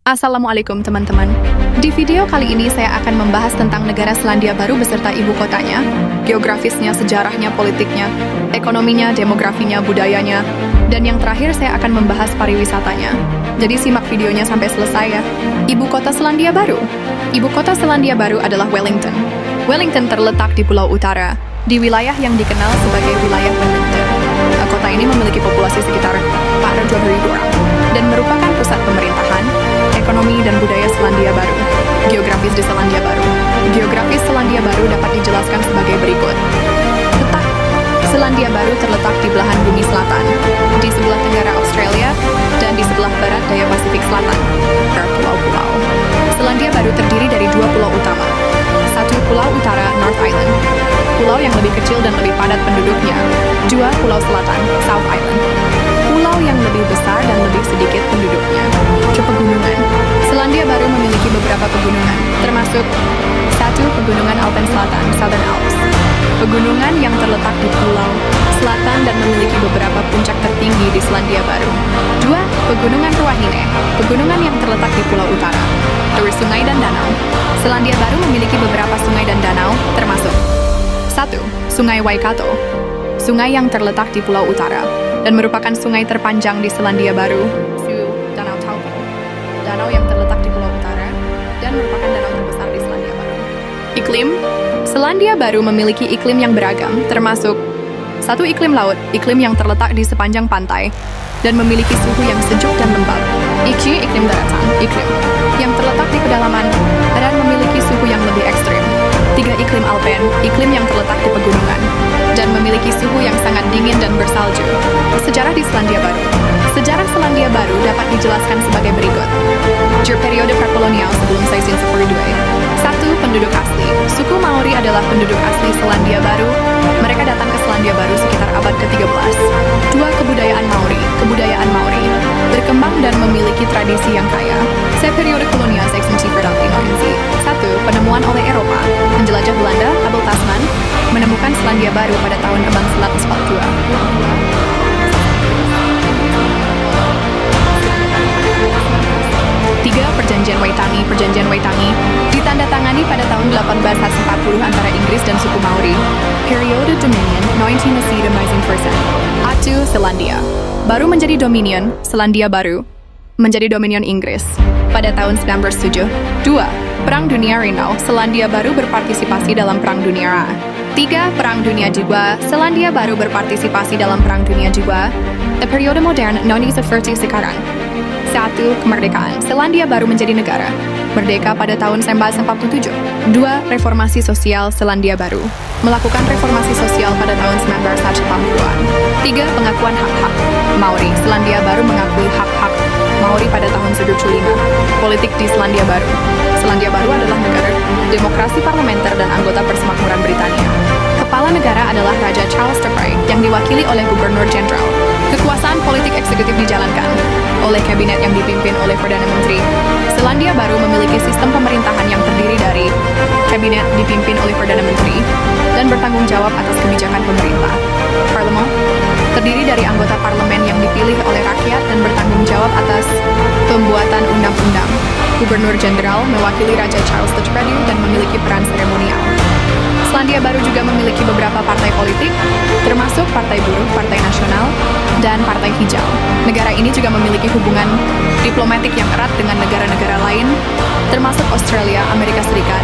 Assalamualaikum teman-teman. Di video kali ini saya akan membahas tentang negara Selandia Baru beserta ibu kotanya, geografisnya, sejarahnya, politiknya, ekonominya, demografinya, budayanya, dan yang terakhir saya akan membahas pariwisatanya. Jadi simak videonya sampai selesai ya. Ibu kota Selandia Baru. Ibu kota Selandia Baru adalah Wellington. Wellington terletak di Pulau Utara, di wilayah yang dikenal sebagai wilayah Wellington. Kota ini memiliki populasi sekitar 420.000 orang dan merupakan pusat pemerintahan, ekonomi dan budaya Selandia Baru. Geografis di Selandia Baru. Geografis Selandia Baru dapat dijelaskan sebagai berikut. Peta. Selandia Baru terletak di belahan bumi selatan, di sebelah tenggara Australia, dan di sebelah barat daya Pasifik Selatan, berpulau-pulau. Selandia Baru terdiri dari dua pulau utama. Satu, Pulau Utara, North Island, pulau yang lebih kecil dan lebih padat penduduknya. Dua, Pulau Selatan, South Island, pulau yang lebih besar dan lebih sedikit penduduknya. Pegunungan. Selandia Baru memiliki beberapa pegunungan, termasuk satu, Pegunungan Alpen Selatan, Southern Alps. Pegunungan yang terletak di Pulau Selatan dan memiliki beberapa puncak tertinggi di Selandia Baru. Dua, Pegunungan Ruahine, pegunungan yang terletak di Pulau Utara. Terus sungai dan danau. Selandia Baru memiliki beberapa sungai dan danau, termasuk satu, Sungai Waikato, sungai yang terletak di Pulau Utara dan merupakan sungai terpanjang di Selandia Baru. Danau Taupo, danau yang terletak di Pulau Utara dan merupakan danau terbesar di Selandia Baru. Iklim. Selandia Baru memiliki iklim yang beragam, termasuk satu, iklim laut, iklim yang terletak di sepanjang pantai dan memiliki suhu yang sejuk dan lembab. Iklim daratan, iklim yang terletak di kedalaman dan memiliki suhu yang lebih ekstrim. Tiga, iklim alpen, iklim yang terletak di pegunungan dan memiliki suhu yang sangat dingin dan bersalju. Sejarah di Selandia Baru. Sejarah Selandia Baru dapat dijelaskan sebagai berikut. Periode prakolonial sebelum Saisin Seperudue. Satu, penduduk asli. Suku Maori adalah penduduk asli Selandia Baru. Mereka datang ke Selandia Baru sekitar abad ke-13. Dua, kebudayaan Maori. Kebudayaan Maori berkembang dan memiliki tradisi yang kaya. Periode kolonial Satu, penemuan oleh Eropa. Penjelajah Belanda, Abel Tasman, menemukan Selandia Baru pada tahun 1442. Tiga, Perjanjian Waitangi. Perjanjian Waitangi ditandatangani pada tahun 1840 antara Inggris dan suku Maori. Periode Dominion 19% Atu, Selandia Baru menjadi Dominion, Selandia Baru menjadi Dominion Inggris pada tahun 1907. Dua, Perang Dunia Rino. Selandia Baru berpartisipasi dalam Perang Dunia. Tiga, Perang Dunia Dua. Selandia Baru berpartisipasi dalam Perang Dunia Dua. Periode modern Noni seperti sekarang. Satu, kemerdekaan. Selandia Baru menjadi negara merdeka pada tahun 1947. Dua, reformasi sosial Selandia Baru. Melakukan reformasi sosial pada tahun 1980-an. Tiga, pengakuan hak-hak Maori. Selandia Baru mengakui hak-hak Maori pada tahun 1975. Politik di Selandia Baru. Selandia Baru adalah negara demokrasi parlementer dan anggota Persemakmuran Britania. Kepala negara adalah Raja Charles III yang diwakili oleh Gubernur Jenderal. Kekuasaan politik eksekutif dijalankan oleh kabinet yang dipimpin oleh Perdana Menteri. Selandia Baru memiliki sistem pemerintahan yang terdiri dari kabinet dipimpin oleh Perdana Menteri dan bertanggung jawab atas kebijakan pemerintah. Parlemen terdiri dari anggota parlemen yang dipilih oleh rakyat dan bertanggung jawab atas pembuatan undang-undang. Gubernur Jenderal mewakili Raja Charles III dan memiliki peran seremonial. Selandia Baru juga memiliki beberapa partai politik, termasuk Partai Buruh, Partai Nasional, dan Partai Hijau. Negara ini juga memiliki hubungan diplomatik yang erat dengan negara-negara lain, termasuk Australia, Amerika Serikat,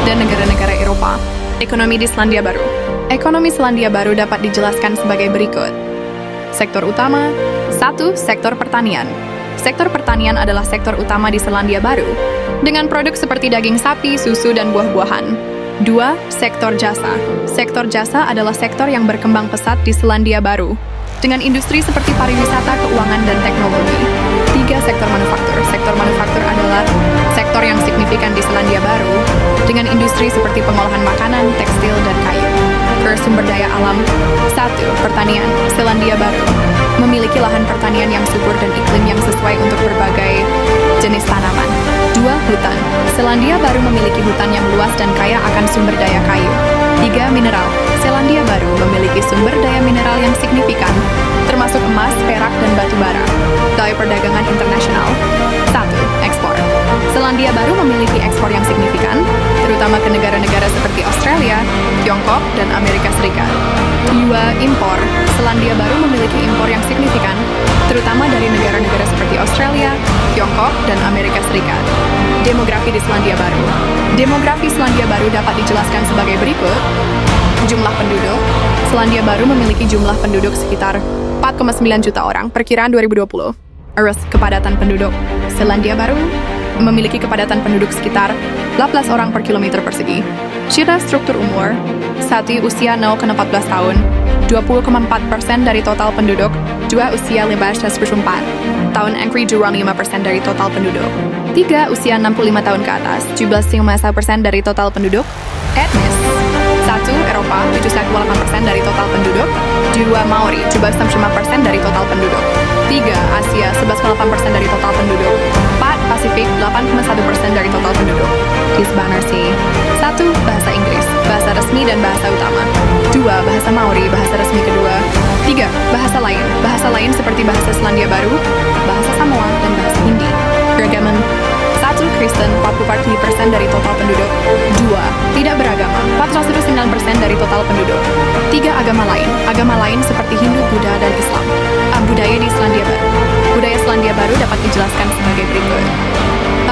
dan negara-negara Eropa. Ekonomi di Selandia Baru. Ekonomi Selandia Baru dapat dijelaskan sebagai berikut. Sektor utama. Satu, sektor pertanian. Sektor pertanian adalah sektor utama di Selandia Baru, dengan produk seperti daging sapi, susu, dan buah-buahan. Dua, sektor jasa. Sektor jasa adalah sektor yang berkembang pesat di Selandia Baru, dengan industri seperti pariwisata, keuangan, dan teknologi. Tiga, sektor manufaktur. Sektor manufaktur adalah sektor yang signifikan di Selandia Baru, dengan industri seperti pengolahan makanan, tekstil, dan kayu. Sumber daya alam. Satu, pertanian. Selandia Baru memiliki lahan pertanian yang subur dan iklim yang sesuai untuk berbagai jenis tanaman. Dua, hutan. Selandia Baru memiliki hutan yang luas dan kaya akan sumber daya kayu. Tiga, mineral. Selandia Baru memiliki sumber daya mineral yang signifikan, termasuk emas, perak, dan batu bara. Daya perdagangan internasional. Satu, ekspor. Selandia Baru memiliki ekspor yang signifikan, terutama ke negara-negara seperti Australia, Tiongkok, dan Amerika Serikat. 2. Impor. Selandia Baru memiliki impor yang signifikan, terutama dari negara-negara seperti Australia, Tiongkok, dan Amerika Serikat. Demografi di Selandia Baru. Demografi Selandia Baru dapat dijelaskan sebagai berikut. Jumlah penduduk. Selandia Baru memiliki jumlah penduduk sekitar 4,9 juta orang, perkiraan 2020. Arus kepadatan penduduk. Selandia Baru memiliki kepadatan penduduk sekitar 18 orang per kilometer persegi. Ciri struktur umur. 1. Usia 0 ke 14 tahun, 20,4% dari total penduduk. 2. Usia 15-24 tahun, angry 25% dari total penduduk. 3. Usia 65 tahun ke atas, 17,1% dari total penduduk. Etnis. 1. Eropa, 7,8% dari total penduduk. 2. Maori, 17,5% dari total penduduk. 3. Asia, 11,8% dari total penduduk. 4. Pasifik, 8,1% dari total penduduk. Hispaniola. 1. Bahasa Inggris, bahasa resmi dan bahasa utama. 2. Bahasa Maori, bahasa resmi kedua. 3. Bahasa lain seperti bahasa Selandia Baru, bahasa Samoa, dan bahasa Hindi. Beragama. 1. Kristen, 44% dari total penduduk. 2. Tidak beragama, 49% dari total penduduk. 3. Agama lain seperti Hindu, Buddha, dan Islam. Budaya di Selandia Baru. Budaya Selandia Baru dapat dijelaskan sebagai berikut.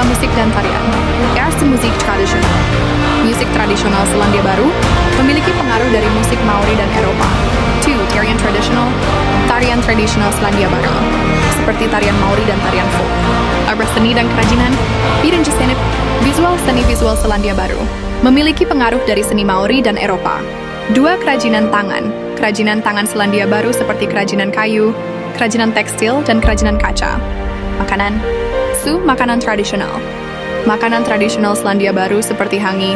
Musik dan tarian. Eerste musik tradisional. Musik tradisional Selandia Baru memiliki pengaruh dari musik Maori dan Eropa. 2. Tarian tradisional. Tarian tradisional Selandia Baru, seperti tarian Maori dan tarian folk. Seni dan kerajinan. Visual Selandia Baru memiliki pengaruh dari seni Maori dan Eropa. 2. Kerajinan tangan. Kerajinan tangan Selandia Baru seperti kerajinan kayu, kerajinan tekstil, dan kerajinan kaca. Makanan. Makanan tradisional. Makanan tradisional Selandia Baru seperti hangi,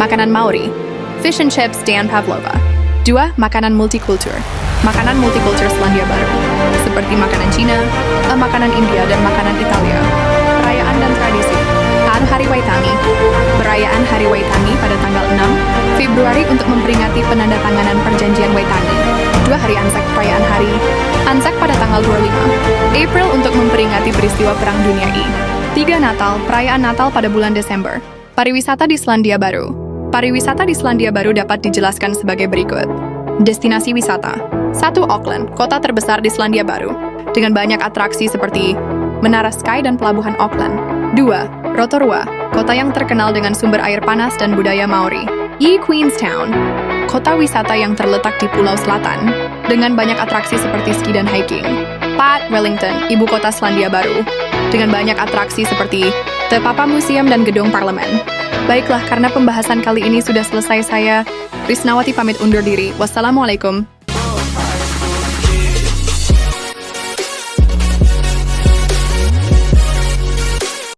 makanan Maori, fish and chips dan pavlova. 2. Makanan multikultur. Makanan multikultur Selandia Baru, seperti makanan Cina, makanan India, dan makanan Italia. Perayaan dan tradisi. Hari Waitangi. Perayaan Hari Waitangi pada tanggal 6 Februari untuk memperingati penandatanganan perjanjian Waitangi. 2. Hari Anzac. Perayaan Hari Anzac pada tanggal 25 April untuk memperingati peristiwa Perang Dunia I. 3. Natal. Perayaan Natal pada bulan Desember. Pariwisata di Selandia Baru. Pariwisata di Selandia Baru dapat dijelaskan sebagai berikut. Destinasi wisata. 1. Auckland, kota terbesar di Selandia Baru, dengan banyak atraksi seperti Menara Sky dan Pelabuhan Auckland. 2. Rotorua, kota yang terkenal dengan sumber air panas dan budaya Maori. Queenstown, kota wisata yang terletak di Pulau Selatan, dengan banyak atraksi seperti ski dan hiking. 4. Wellington, ibu kota Selandia Baru, dengan banyak atraksi seperti Te Papa Museum dan Gedung Parlemen. Baiklah, karena pembahasan kali ini sudah selesai, saya Risnawati pamit undur diri. Wassalamualaikum.